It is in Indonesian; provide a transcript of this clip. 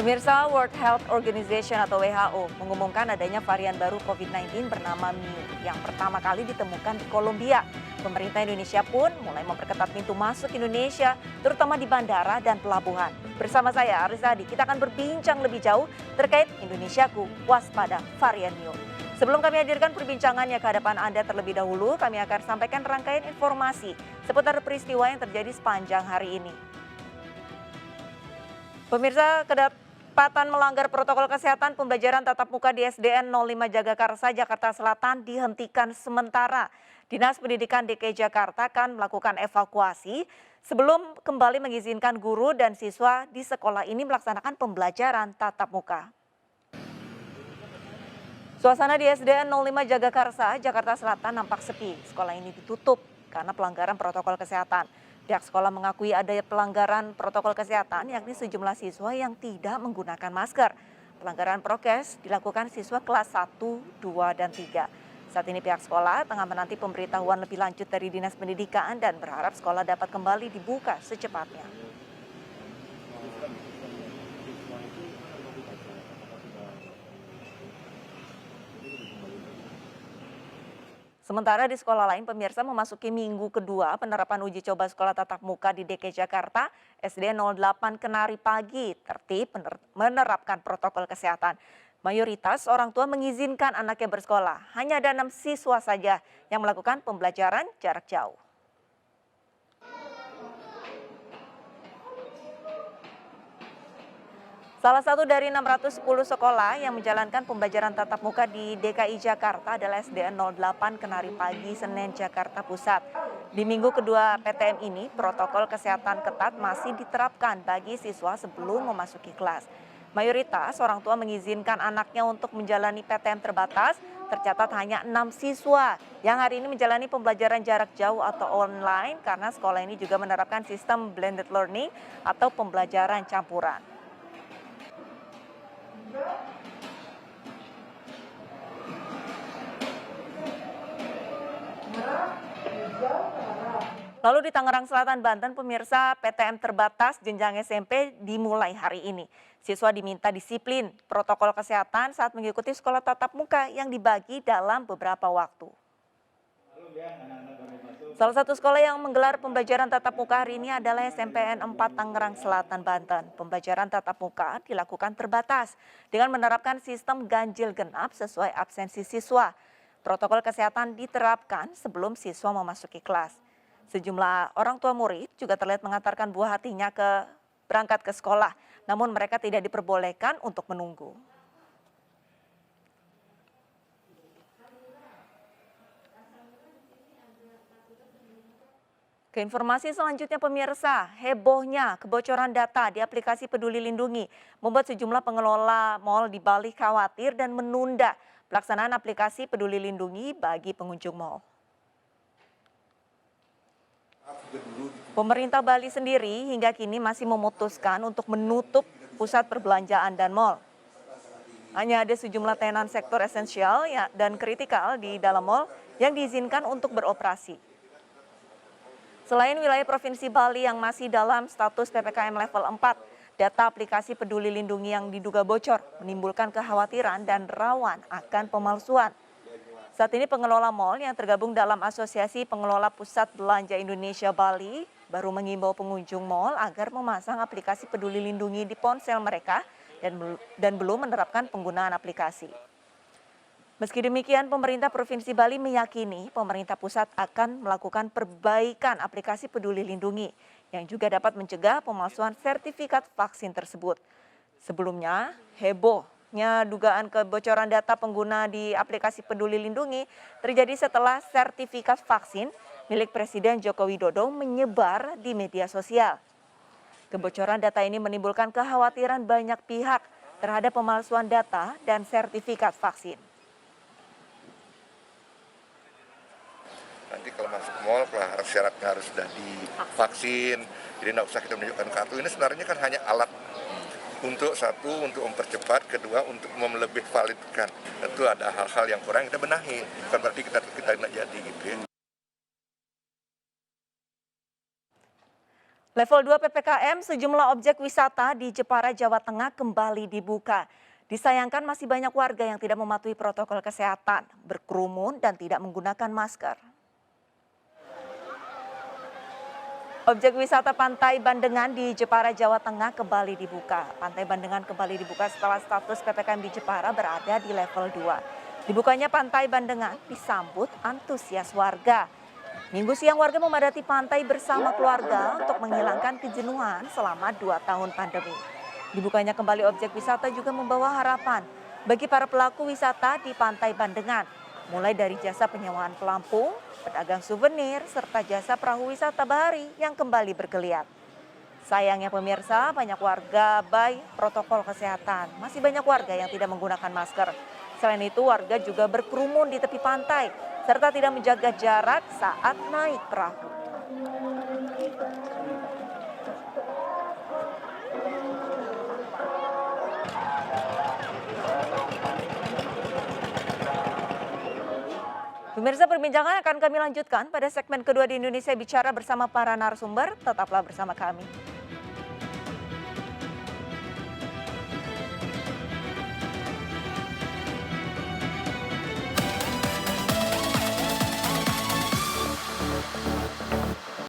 Pemirsa, World Health Organization atau WHO mengumumkan adanya varian baru COVID-19 bernama Mu yang pertama kali ditemukan di Kolombia. Pemerintah Indonesia pun mulai memperketat pintu masuk Indonesia, terutama di bandara dan pelabuhan. Bersama saya, Arizadi, kita akan berbincang lebih jauh terkait Indonesiaku waspada varian Mu. Sebelum kami hadirkan perbincangannya ke hadapan Anda terlebih dahulu, kami akan sampaikan rangkaian informasi seputar peristiwa yang terjadi sepanjang hari ini. Pemirsa, kedapatan melanggar protokol kesehatan pembelajaran tatap muka di SDN 05 Jagakarsa, Jakarta Selatan dihentikan sementara. Dinas Pendidikan DKI Jakarta akan melakukan evakuasi sebelum kembali mengizinkan guru dan siswa di sekolah ini melaksanakan pembelajaran tatap muka. Suasana di SDN 05 Jagakarsa, Jakarta Selatan nampak sepi. Sekolah ini ditutup karena pelanggaran protokol kesehatan. Pihak sekolah mengakui ada pelanggaran protokol kesehatan, yakni sejumlah siswa yang tidak menggunakan masker. Pelanggaran prokes dilakukan siswa kelas 1, 2, dan 3. Saat ini pihak sekolah tengah menanti pemberitahuan lebih lanjut dari Dinas Pendidikan dan berharap sekolah dapat kembali dibuka secepatnya. Sementara di sekolah lain, pemirsa memasuki minggu kedua penerapan uji coba sekolah tatap muka di DKI Jakarta, SDN 08 Kenari Pagi tertib menerapkan protokol kesehatan. Mayoritas orang tua mengizinkan anaknya bersekolah. Hanya ada 6 siswa saja yang melakukan pembelajaran jarak jauh. Salah satu dari 610 sekolah yang menjalankan pembelajaran tatap muka di DKI Jakarta adalah SDN 08 Kenari Pagi, Senen, Jakarta Pusat. Di minggu kedua PTM ini, protokol kesehatan ketat masih diterapkan bagi siswa sebelum memasuki kelas. Mayoritas orang tua mengizinkan anaknya untuk menjalani PTM terbatas, tercatat hanya 6 siswa yang hari ini menjalani pembelajaran jarak jauh atau online karena sekolah ini juga menerapkan sistem blended learning atau pembelajaran campuran. Lalu di Tangerang Selatan, Banten, pemirsa, PTM terbatas jenjang SMP dimulai hari ini. Siswa diminta disiplin protokol kesehatan saat mengikuti sekolah tatap muka yang dibagi dalam beberapa waktu. Salah satu sekolah yang menggelar pembelajaran tatap muka hari ini adalah SMPN 4 Tangerang Selatan, Banten. Pembelajaran tatap muka dilakukan terbatas dengan menerapkan sistem ganjil genap sesuai absensi siswa. Protokol kesehatan diterapkan sebelum siswa memasuki kelas. Sejumlah orang tua murid juga terlihat mengantarkan buah hatinya berangkat ke sekolah, namun mereka tidak diperbolehkan untuk menunggu. Ke informasi selanjutnya, pemirsa, hebohnya kebocoran data di aplikasi Peduli Lindungi membuat sejumlah pengelola mal di Bali khawatir dan menunda pelaksanaan aplikasi Peduli Lindungi bagi pengunjung mal. Pemerintah Bali sendiri hingga kini masih memutuskan untuk menutup pusat perbelanjaan dan mal. Hanya ada sejumlah tenan sektor esensial dan kritikal di dalam mal yang diizinkan untuk beroperasi. Selain wilayah Provinsi Bali yang masih dalam status PPKM level 4, data aplikasi Peduli Lindungi yang diduga bocor menimbulkan kekhawatiran dan rawan akan pemalsuan. Saat ini pengelola mal yang tergabung dalam Asosiasi Pengelola Pusat Belanja Indonesia Bali baru mengimbau pengunjung mal agar memasang aplikasi Peduli Lindungi di ponsel mereka dan belum menerapkan penggunaan aplikasi. Meski demikian, pemerintah Provinsi Bali meyakini pemerintah pusat akan melakukan perbaikan aplikasi Peduli Lindungi yang juga dapat mencegah pemalsuan sertifikat vaksin tersebut. Sebelumnya, hebohnya dugaan kebocoran data pengguna di aplikasi Peduli Lindungi terjadi setelah sertifikat vaksin milik Presiden Joko Widodo menyebar di media sosial. Kebocoran data ini menimbulkan kekhawatiran banyak pihak terhadap pemalsuan data dan sertifikat vaksin. Nanti kalau masuk mall, syaratnya harus sudah divaksin, jadi tidak usah kita menunjukkan kartu. Ini sebenarnya kan hanya alat untuk satu, untuk mempercepat, kedua, untuk lebih validkan. Tentu ada hal-hal yang kurang kita benahi, bukan berarti kita tidak jadi gitu ya. Level 2 PPKM, sejumlah objek wisata di Jepara, Jawa Tengah kembali dibuka. Disayangkan masih banyak warga yang tidak mematuhi protokol kesehatan, berkerumun dan tidak menggunakan masker. Objek wisata Pantai Bandengan di Jepara, Jawa Tengah kembali dibuka. Pantai Bandengan kembali dibuka setelah status PPKM di Jepara berada di level 2. Dibukanya Pantai Bandengan disambut antusias warga. Minggu siang warga memadati pantai bersama keluarga untuk menghilangkan kejenuhan selama 2 tahun pandemi. Dibukanya kembali objek wisata juga membawa harapan bagi para pelaku wisata di Pantai Bandengan, mulai dari jasa penyewaan pelampung, pedagang souvenir, serta jasa perahu wisata bahari yang kembali bergeliat. Sayangnya pemirsa, banyak warga abai protokol kesehatan. Masih banyak warga yang tidak menggunakan masker. Selain itu, warga juga berkerumun di tepi pantai, serta tidak menjaga jarak saat naik perahu. Pemirsa, perbincangan akan kami lanjutkan pada segmen kedua di Indonesia Bicara bersama para narasumber. Tetaplah bersama kami.